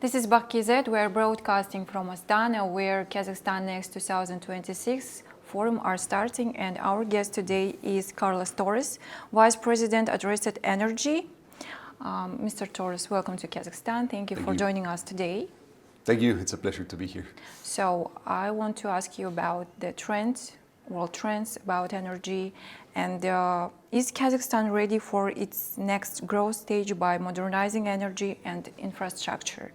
This is KZ. We are broadcasting from Astana, where Kazakhstan Next 2026 forum are starting, and our guest today is Kарлos Torres, Vice President at Rystad Energy. Mr. Torres, welcome to Kazakhstan. Thank you for joining us today. Thank you. It's a pleasure to be here. So I want to ask you about the trends, world trends about energy, and is Kazakhstan ready for its next growth stage by modernizing energy and infrastructure?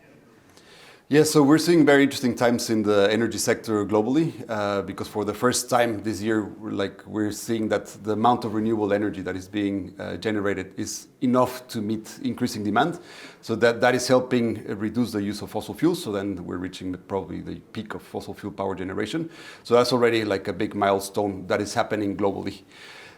Yeah, so we're seeing very interesting times in the energy sector globally because for the first time this year, we're seeing that the amount of renewable energy that is being generated is enough to meet increasing demand. So that is helping reduce the use of fossil fuels. So then we're reaching probably the peak of fossil fuel power generation. So that's already like a big milestone that is happening globally.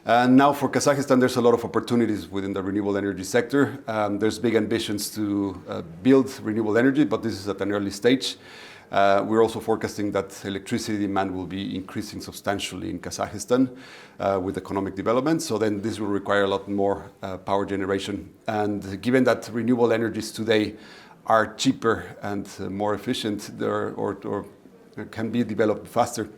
And now for Kazakhstan, there's a lot of opportunities within the renewable energy sector. There's big ambitions to build renewable energy, but this is at an early stage. We're also forecasting that electricity demand will be increasing substantially in Kazakhstan with economic development. So then this will require a lot more power generation. And given that renewable energies today are cheaper and more efficient or can be developed faster,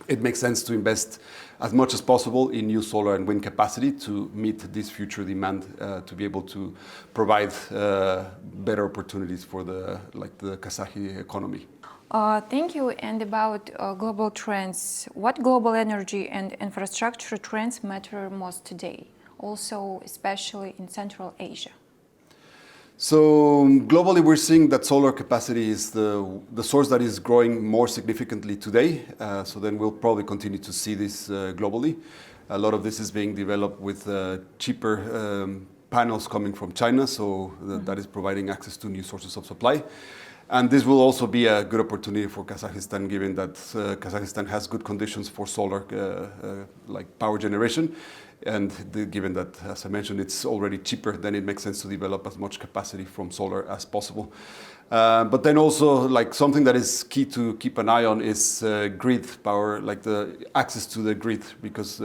it makes sense to invest as much as possible in new solar and wind capacity to meet this future demand, to be able to provide better opportunities for the Kazakh economy. Thank you. And about global trends, what global energy and infrastructure trends matter most today, also especially in Central Asia? So globally, we're seeing that solar capacity is the source that is growing more significantly today. So then we'll probably continue to see this globally. A lot of this is being developed with cheaper panels coming from China. So that is providing access to new sources of supply. And this will also be a good opportunity for Kazakhstan, given that Kazakhstan has good conditions for solar power generation. And given that, as I mentioned, it's already cheaper, then it makes sense to develop as much capacity from solar as possible. But then also, something that is key to keep an eye on is grid power, the access to the grid, because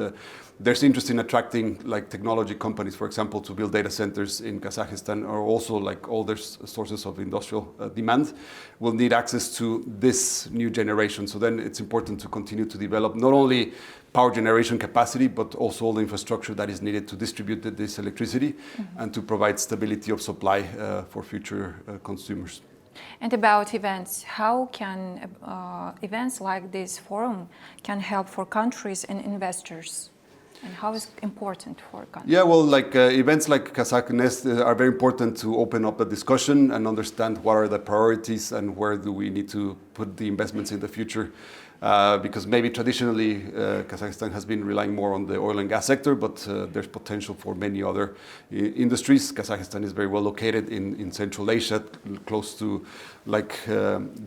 there's interest in attracting technology companies, for example, to build data centers in Kazakhstan, or also all their sources of industrial demand will need access to this new generation. So then it's important to continue to develop not only power generation capacity, but also all the infrastructure that is needed to distribute this electricity and to provide stability of supply for future consumers. And about events, how can events like this forum can help for countries and investors? And how is important for countries? Yeah, well, events like Kazakh Next are very important to open up the discussion and understand what are the priorities and where do we need to put the investments in the future. Because maybe traditionally Kazakhstan has been relying more on the oil and gas sector, but there's potential for many other industries. Kazakhstan is very well located in Central Asia, close to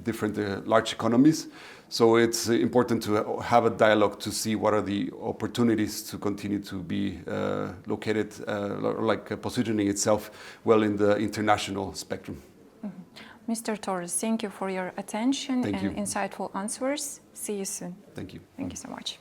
different large economies. So it's important to have a dialogue to see what are the opportunities to continue to be located, positioning itself well in the international spectrum. Mr. Torres, thank you for your attention and insightful answers. See you soon. Thank you. Thank you so much.